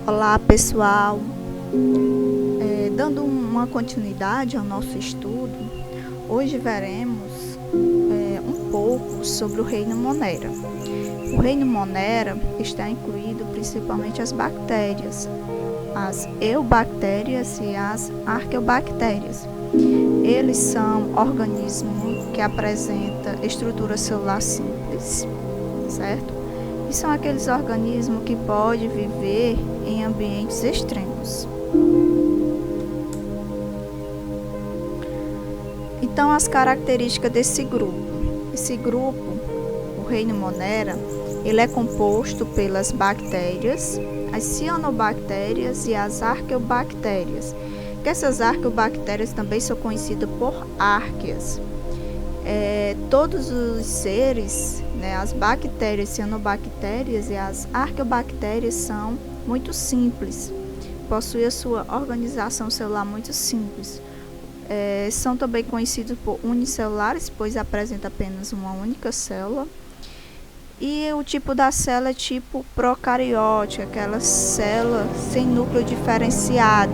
Olá pessoal, dando uma continuidade ao nosso estudo, hoje veremos um pouco sobre o reino Monera. O reino Monera está incluído principalmente as bactérias, as eubactérias e as arqueobactérias. Eles são organismos que apresentam estrutura celular simples, certo? E são aqueles organismos que podem viver em ambientes extremos. Então, as características desse grupo. Esse grupo, o reino Monera, ele é composto pelas bactérias, as cianobactérias e as arqueobactérias. Que essas arqueobactérias também são conhecidas por árqueas. Todos os seres, as bactérias, cianobactérias e as arqueobactérias são muito simples, possuem a sua organização celular muito simples. São também conhecidos por unicelulares, pois apresentam apenas uma única célula. E o tipo da célula é tipo procariótica, aquela célula sem núcleo diferenciado.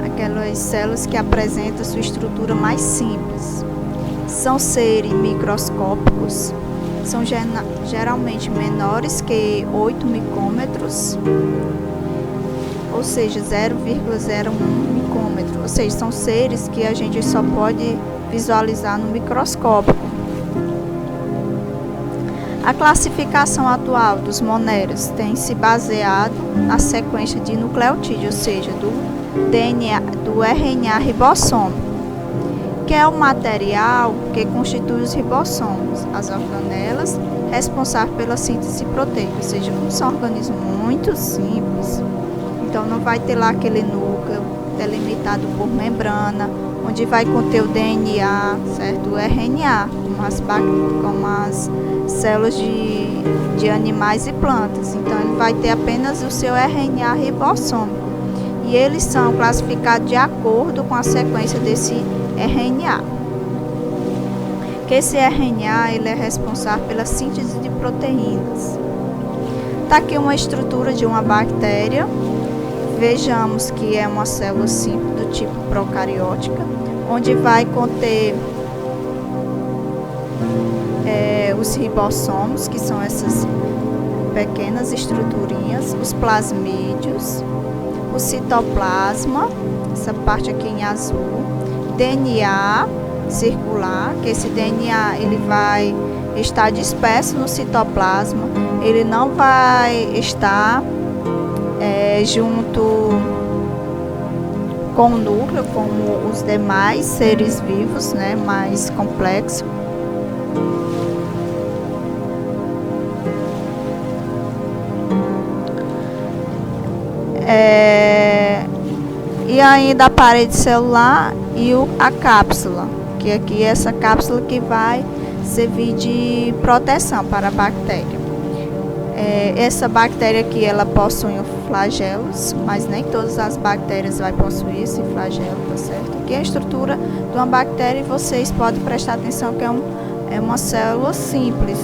Aquelas células que apresentam sua estrutura mais simples. São seres microscópicos, são geralmente menores que 8 micômetros, ou seja, 0,01 micômetro, ou seja, são seres que a gente só pode visualizar no microscópio. A classificação atual dos moneras tem se baseado na sequência de nucleotídeo, ou seja, do DNA, do RNA ribossômico, que é o material que constitui os ribossomos, as organelas responsáveis pela síntese proteica, ou seja, como são organismos muito simples, então não vai ter lá aquele núcleo delimitado por membrana, onde vai conter o DNA, certo? O RNA, como as células de animais e plantas, então ele vai ter apenas o seu RNA ribossômico, e eles são classificados de acordo com a sequência desse RNA. Que esse RNA ele é responsável pela síntese de proteínas. Está aqui uma estrutura de uma bactéria. Vejamos que é uma célula simples do tipo procariótica, onde vai conter os ribossomos, que são essas pequenas estruturinhas, os plasmídios, o citoplasma, essa parte aqui em azul, DNA circular, que esse DNA ele vai estar disperso no citoplasma, ele não vai estar junto com o núcleo como os demais seres vivos, mais complexo. E ainda a parede celular e a cápsula, que aqui é essa cápsula que vai servir de proteção para a bactéria. Essa bactéria aqui, ela possui flagelos, mas nem todas as bactérias vai possuir esse flagelo, tá certo? Aqui é a estrutura de uma bactéria e vocês podem prestar atenção que é uma célula simples.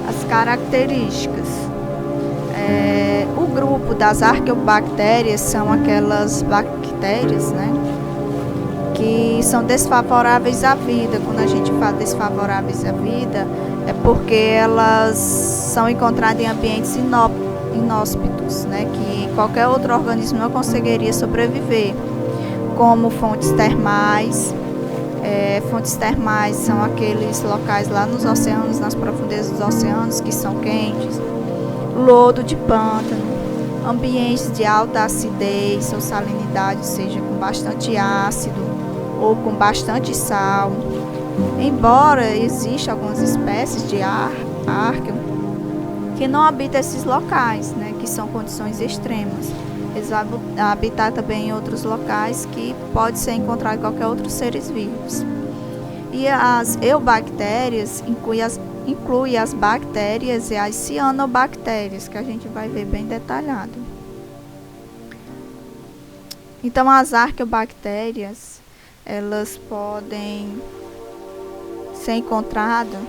As características. O grupo das arqueobactérias são aquelas bactérias, que são desfavoráveis à vida. Quando a gente fala desfavoráveis à vida, é porque elas são encontradas em ambientes inóspitos, que qualquer outro organismo não conseguiria sobreviver, como fontes termais. Fontes termais são aqueles locais lá nos oceanos, nas profundezas dos oceanos, que são quentes. Lodo de pântano, ambientes de alta acidez ou salinidade, seja com bastante ácido ou com bastante sal. Embora existam algumas espécies de árqueo que não habitam esses locais, que são condições extremas. Eles vão habitar também em outros locais que pode ser encontrado em qualquer outro seres vivos. E as eubactérias inclui as bactérias e as cianobactérias, que a gente vai ver bem detalhado. Então, as arqueobactérias, elas podem ser encontradas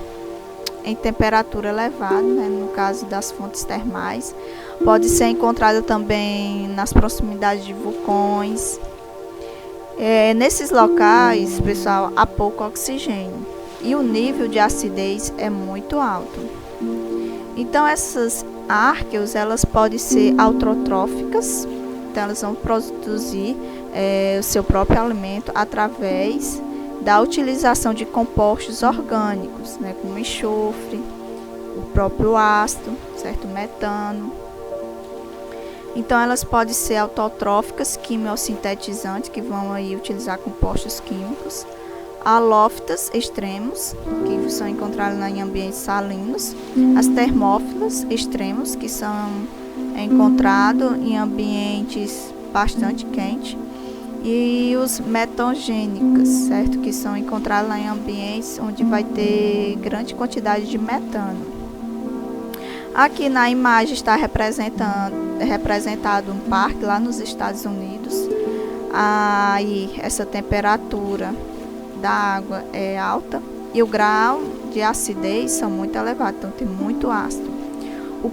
em temperatura elevada, né, no caso das fontes termais. Pode ser encontrada também nas proximidades de vulcões. Nesses locais, pessoal, há pouco oxigênio e o nível de acidez é muito alto. Então essas árqueos, elas podem ser autrotróficas, então elas vão produzir o seu próprio alimento através da utilização de compostos orgânicos, né, como enxofre, o próprio ácido, certo? Metano. Então elas podem ser autotróficas, quimiosintetizantes, que vão aí utilizar compostos químicos, halófitas extremos, que são encontrados em ambientes salinos, as termófilas extremos, que são encontrados em ambientes bastante quentes, e os metogênicos, certo? Que são encontrados em ambientes onde vai ter grande quantidade de metano. Aqui na imagem está representado um parque lá nos Estados Unidos. Aí essa temperatura da água é alta e o grau de acidez são muito elevado, então tem muito ácido. O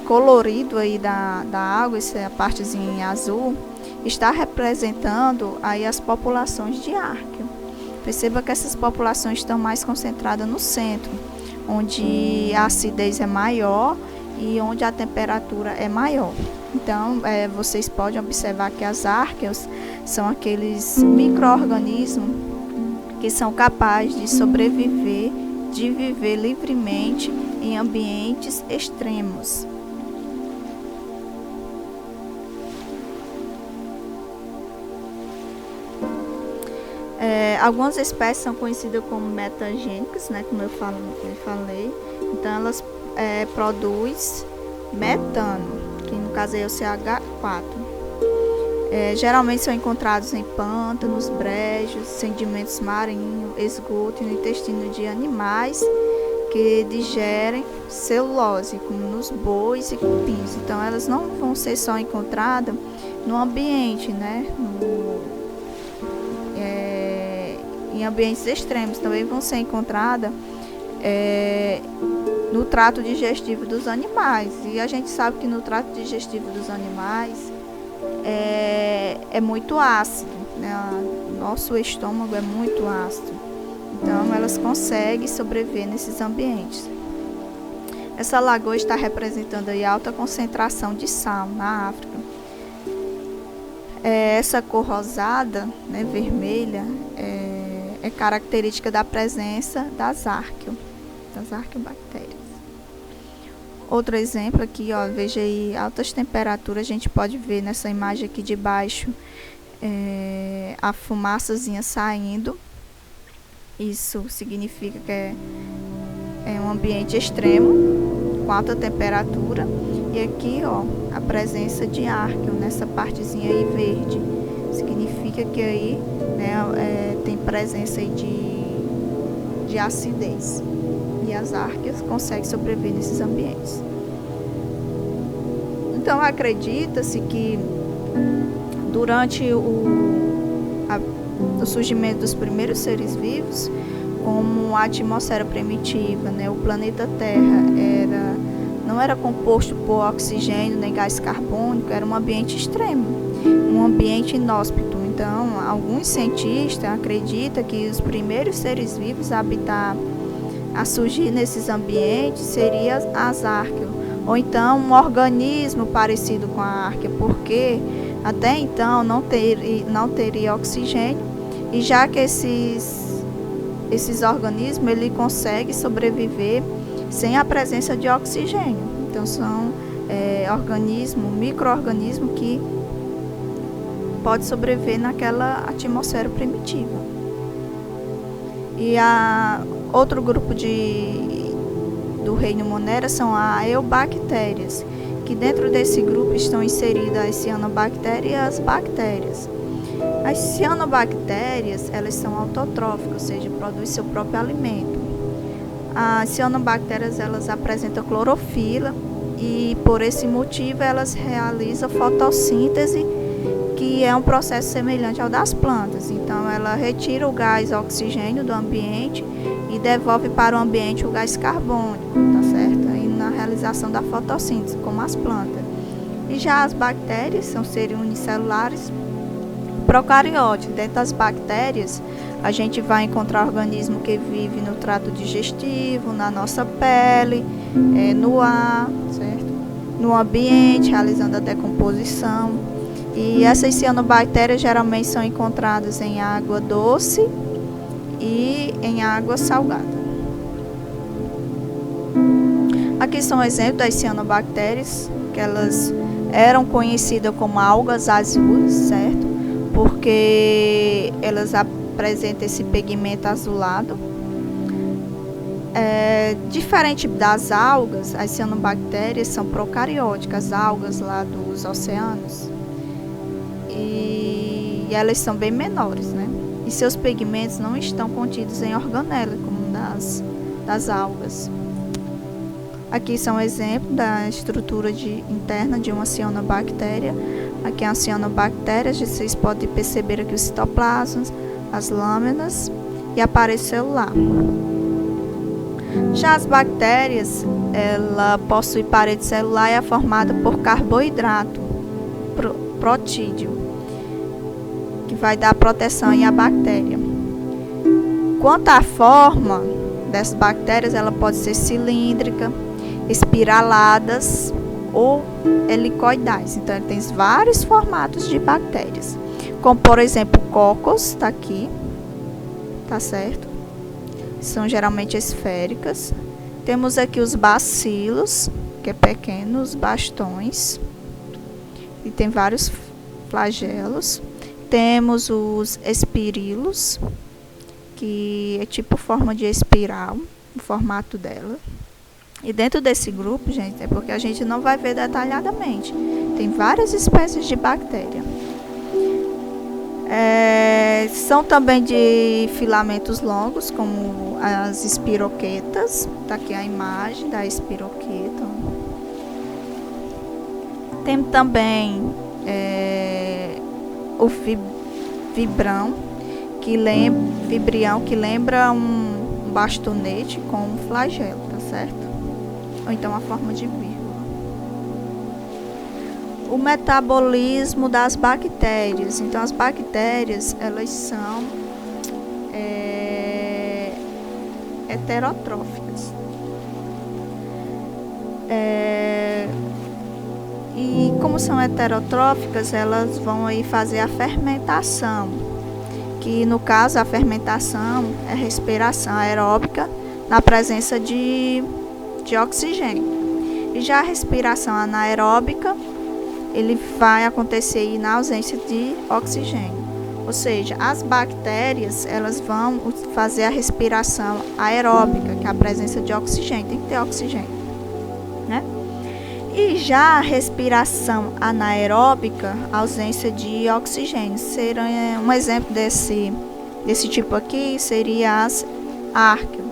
colorido aí da água, essa é a partezinha em azul, está representando aí as populações de árqueo. Perceba que essas populações estão mais concentradas no centro, onde a acidez é maior e onde a temperatura é maior. Então, vocês podem observar que as árqueas são aqueles micro-organismos que são capazes de sobreviver, de viver livremente em ambientes extremos. Algumas espécies são conhecidas como metagênicas, né, como eu falei. Então elas produzem metano, que no caso é o CH4. Geralmente são encontrados em pântanos, brejos, sedimentos marinhos, esgoto e no intestino de animais que digerem celulose, como nos bois e cupins. Então elas não vão ser só encontradas no ambiente, né, em ambientes extremos, também vão ser encontradas no trato digestivo dos animais. E a gente sabe que no trato digestivo dos animais é muito ácido, né? Nosso estômago é muito ácido. Então elas conseguem sobreviver nesses ambientes. Essa lagoa está representando aí alta concentração de sal na África. Essa cor rosada, né, vermelha, é característica da presença das arqueobactérias. Outro exemplo aqui, ó, veja aí, altas temperaturas, a gente pode ver nessa imagem aqui de baixo a fumaçazinha saindo. Isso significa que é um ambiente extremo, com alta temperatura. E aqui, ó, a presença de árqueo nessa partezinha aí verde. Significa que aí, né, tem presença aí de acidez. E as árqueas conseguem sobreviver nesses ambientes. Então, acredita-se que durante o surgimento dos primeiros seres vivos, como a atmosfera primitiva, né, o planeta Terra não era composto por oxigênio nem gás carbônico, era um ambiente extremo, um ambiente inóspito. Então, alguns cientistas acreditam que os primeiros seres vivos a surgir nesses ambientes seriam as árqueas, ou então um organismo parecido com a árquea, porque até então não teria oxigênio, e já que esses organismos ele conseguem sobreviver sem a presença de oxigênio. Então são micro-organismos que pode sobreviver naquela atmosfera primitiva. E outro grupo do reino Monera são as eubactérias, que dentro desse grupo estão inseridas as cianobactérias e as bactérias. As cianobactérias, elas são autotróficas, ou seja, produzem seu próprio alimento. As cianobactérias, elas apresentam clorofila e por esse motivo elas realizam fotossíntese, que é um processo semelhante ao das plantas. Então, ela retira o gás oxigênio do ambiente e devolve para o ambiente o gás carbônico, tá certo? Aí na realização da fotossíntese, como as plantas. E já as bactérias são seres unicelulares procarióticos. Dentro das bactérias, a gente vai encontrar organismo que vive no trato digestivo, na nossa pele, no ar, certo? No ambiente, realizando a decomposição. E essas cianobactérias geralmente são encontradas em água doce e em água salgada. Aqui são exemplos das cianobactérias, que elas eram conhecidas como algas azuis, certo? Porque elas apresentam esse pigmento azulado. Diferente das algas, as cianobactérias são procarióticas, algas lá dos oceanos. E elas são bem menores, né? E seus pigmentos não estão contidos em organela, como das algas. Aqui são exemplos da estrutura interna de uma cianobactéria. Aqui é uma cianobactéria, vocês podem perceber aqui os citoplasmas, as lâminas e a parede celular. Já as bactérias, ela possui parede celular e é formada por carboidrato protídeo, que vai dar proteção à bactéria. Quanto à forma dessas bactérias, ela pode ser cilíndrica, espiraladas ou helicoidais. Então, ele tem vários formatos de bactérias, como por exemplo, cocos, está aqui, tá certo? São geralmente esféricas. Temos aqui os bacilos, que é pequeno, os bastões, e tem vários flagelos. Temos os espirilos, que é tipo forma de espiral, o formato dela. E dentro desse grupo, gente, é porque a gente não vai ver detalhadamente. Tem várias espécies de bactéria. São também de filamentos longos, como as espiroquetas. Está aqui a imagem da espiroqueta. Tem também o vibrião, que lembra um bastonete com um flagelo, tá certo? Ou então a forma de vírgula. O metabolismo das bactérias. Então, as bactérias, elas são heterotróficas. E como são heterotróficas, elas vão aí fazer a fermentação, que no caso a fermentação é respiração aeróbica na presença de oxigênio. E já a respiração anaeróbica, ele vai acontecer na ausência de oxigênio. Ou seja, as bactérias, elas vão fazer a respiração aeróbica, que é a presença de oxigênio, tem que ter oxigênio, né? E já a respiração anaeróbica, ausência de oxigênio. Um exemplo desse tipo aqui seria as arqueas.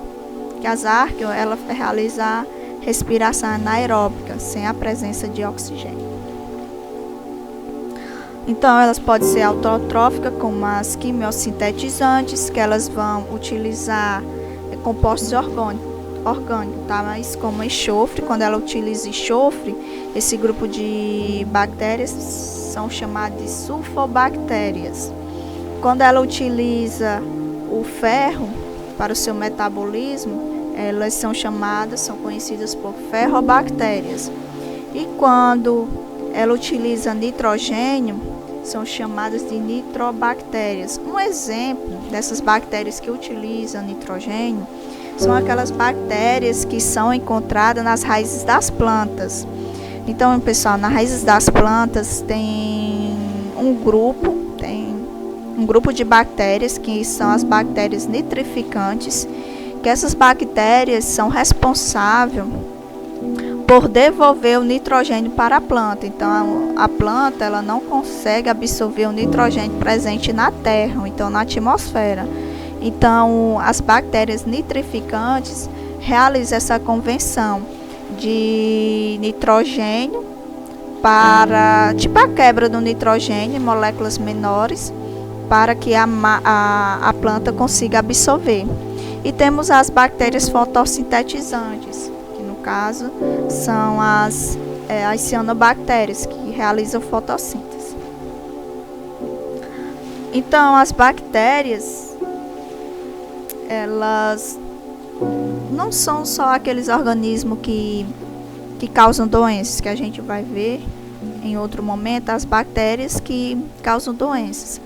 Que as arqueas, ela realiza a respiração anaeróbica, sem a presença de oxigênio. Então, elas podem ser autotróficas, como as quimiosintetizantes, que elas vão utilizar compostos orgânicos, tá? Mas como enxofre, quando ela utiliza enxofre, esse grupo de bactérias são chamadas de sulfobactérias. Quando ela utiliza o ferro para o seu metabolismo, elas são conhecidas por ferrobactérias. E quando ela utiliza nitrogênio, são chamadas de nitrobactérias. Um exemplo dessas bactérias que utilizam nitrogênio são aquelas bactérias que são encontradas nas raízes das plantas. Então, pessoal, nas raízes das plantas tem um grupo de bactérias que são as bactérias nitrificantes, que essas bactérias são responsáveis por devolver o nitrogênio para a planta. Então, a planta ela não consegue absorver o nitrogênio presente na terra, ou então na atmosfera. Então, as bactérias nitrificantes realizam essa conversão de nitrogênio para, tipo a quebra do nitrogênio em moléculas menores, para que a planta consiga absorver. E temos as bactérias fotossintetizantes, que no caso são as cianobactérias, que realizam fotossíntese. Então, as bactérias, elas não são só aqueles organismos que causam doenças, que a gente vai ver em outro momento, as bactérias que causam doenças.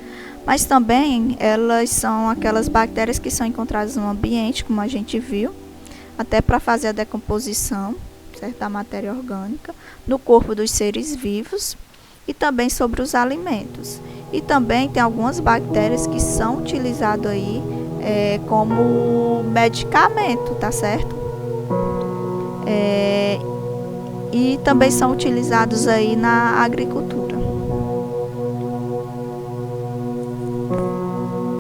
Mas também elas são aquelas bactérias que são encontradas no ambiente, como a gente viu, até para fazer a decomposição, certo, da matéria orgânica, no corpo dos seres vivos e também sobre os alimentos. E também tem algumas bactérias que são utilizadas aí como medicamento, tá certo? E também são utilizados aí na agricultura.